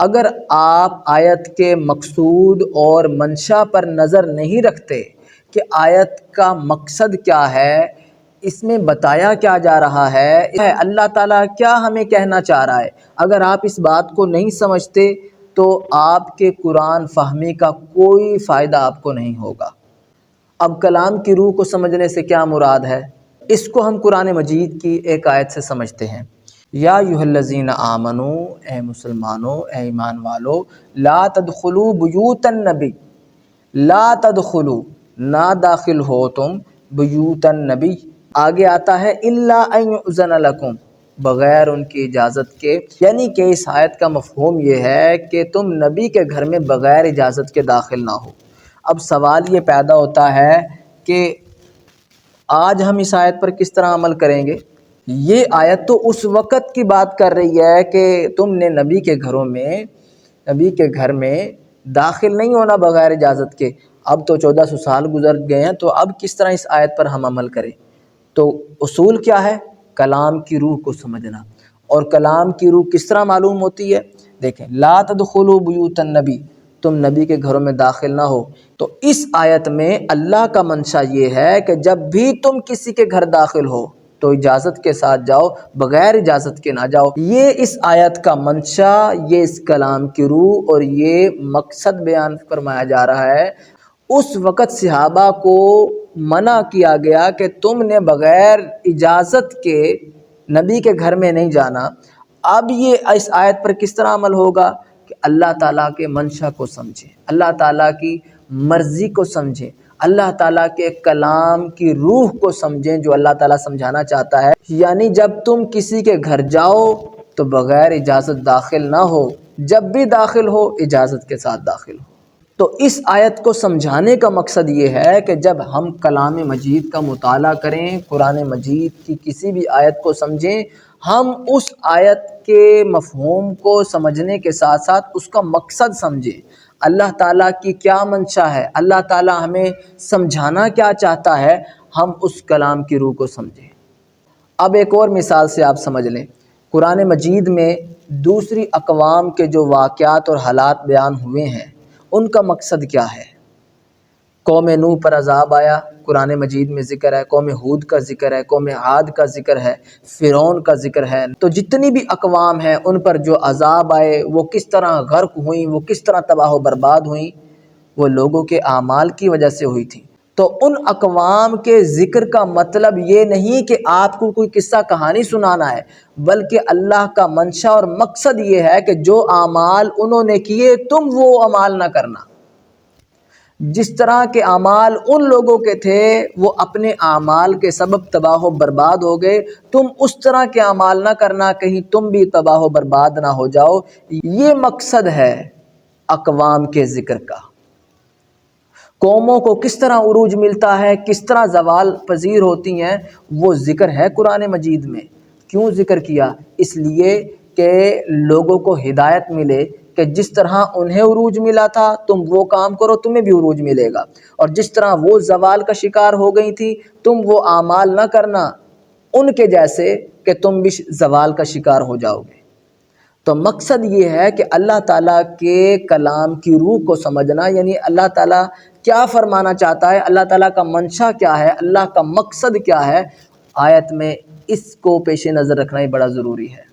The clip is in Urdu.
اگر آپ آیت کے مقصود اور منشا پر نظر نہیں رکھتے کہ آیت کا مقصد کیا ہے، اس میں بتایا کیا جا رہا ہے، اللہ تعالیٰ کیا ہمیں کہنا چاہ رہا ہے، اگر آپ اس بات کو نہیں سمجھتے تو آپ کے قرآن فہمی کا کوئی فائدہ آپ کو نہیں ہوگا۔ اب کلام کی روح کو سمجھنے سے کیا مراد ہے، اس کو ہم قرآن مجید کی ایک آیت سے سمجھتے ہیں۔ یا ایھا الذین آمنو، اے مسلمانوں، اے ایمان والو، لا تدخلوا بیوت النبی، لا تدخلوا، نہ داخل ہو تم، بیوت النبی، آگے آتا ہے الا ان یؤذن لکم، بغیر ان کی اجازت کے، یعنی کہ اس آیت کا مفہوم یہ ہے کہ تم نبی کے گھر میں بغیر اجازت کے داخل نہ ہو۔ اب سوال یہ پیدا ہوتا ہے کہ آج ہم اس آیت پر کس طرح عمل کریں گے؟ یہ آیت تو اس وقت کی بات کر رہی ہے کہ تم نے نبی کے گھر میں داخل نہیں ہونا بغیر اجازت کے۔ اب تو 1400 سال گزر گئے ہیں، تو اب کس طرح اس آیت پر ہم عمل کریں؟ تو اصول کیا ہے؟ کلام کی روح کو سمجھنا۔ اور کلام کی روح کس طرح معلوم ہوتی ہے؟ دیکھیں، لا تدخلوا بیوت النبی، تم نبی کے گھروں میں داخل نہ ہو۔ تو اس آیت میں اللہ کا منشا یہ ہے کہ جب بھی تم کسی کے گھر داخل ہو تو اجازت کے ساتھ جاؤ، بغیر اجازت کے نہ جاؤ۔ یہ اس آیت کا منشا، یہ اس کلام کی روح اور یہ مقصد بیان فرمایا جا رہا ہے۔ اس وقت صحابہ کو منع کیا گیا کہ تم نے بغیر اجازت کے نبی کے گھر میں نہیں جانا۔ اب یہ اس آیت پر کس طرح عمل ہوگا کہ اللہ تعالیٰ کے منشا کو سمجھیں، اللہ تعالیٰ کی مرضی کو سمجھیں، اللہ تعالیٰ کے کلام کی روح کو سمجھیں جو اللہ تعالیٰ سمجھانا چاہتا ہے۔ یعنی جب تم کسی کے گھر جاؤ تو بغیر اجازت داخل نہ ہو، جب بھی داخل ہو اجازت کے ساتھ داخل ہو۔ تو اس آیت کو سمجھانے کا مقصد یہ ہے کہ جب ہم کلام مجید کا مطالعہ کریں، قرآن مجید کی کسی بھی آیت کو سمجھیں، ہم اس آیت کے مفہوم کو سمجھنے کے ساتھ ساتھ اس کا مقصد سمجھیں، اللہ تعالیٰ کی کیا منشا ہے، اللہ تعالیٰ ہمیں سمجھانا کیا چاہتا ہے، ہم اس کلام کی روح کو سمجھیں۔ اب ایک اور مثال سے آپ سمجھ لیں، قرآن مجید میں دوسری اقوام کے جو واقعات اور حالات بیان ہوئے ہیں ان کا مقصد کیا ہے؟ قوم نوح پر عذاب آیا، قرآن مجید میں ذکر ہے، قوم ہود کا ذکر ہے، قوم عاد کا ذکر ہے، فرعون کا ذکر ہے۔ تو جتنی بھی اقوام ہیں ان پر جو عذاب آئے وہ کس طرح غرق ہوئیں، وہ کس طرح تباہ و برباد ہوئیں، وہ لوگوں کے اعمال کی وجہ سے ہوئی تھیں۔ تو ان اقوام کے ذکر کا مطلب یہ نہیں کہ آپ کو کوئی قصہ کہانی سنانا ہے، بلکہ اللہ کا منشا اور مقصد یہ ہے کہ جو اعمال انہوں نے کیے تم وہ اعمال نہ کرنا۔ جس طرح کے اعمال ان لوگوں کے تھے وہ اپنے اعمال کے سبب تباہ و برباد ہو گئے، تم اس طرح کے اعمال نہ کرنا، کہیں تم بھی تباہ و برباد نہ ہو جاؤ۔ یہ مقصد ہے اقوام کے ذکر کا۔ قوموں کو کس طرح عروج ملتا ہے، کس طرح زوال پذیر ہوتی ہیں، وہ ذکر ہے قرآن مجید میں۔ کیوں ذکر کیا؟ اس لیے کہ لوگوں کو ہدایت ملے کہ جس طرح انہیں عروج ملا تھا تم وہ کام کرو، تمہیں بھی عروج ملے گا، اور جس طرح وہ زوال کا شکار ہو گئی تھی تم وہ اعمال نہ کرنا ان کے جیسے کہ تم بھی زوال کا شکار ہو جاؤ گے۔ تو مقصد یہ ہے کہ اللہ تعالیٰ کے کلام کی روح کو سمجھنا، یعنی اللہ تعالیٰ کیا فرمانا چاہتا ہے، اللہ تعالیٰ کا منشا کیا ہے، اللہ کا مقصد کیا ہے، آیت میں اس کو پیش نظر رکھنا ہی بڑا ضروری ہے۔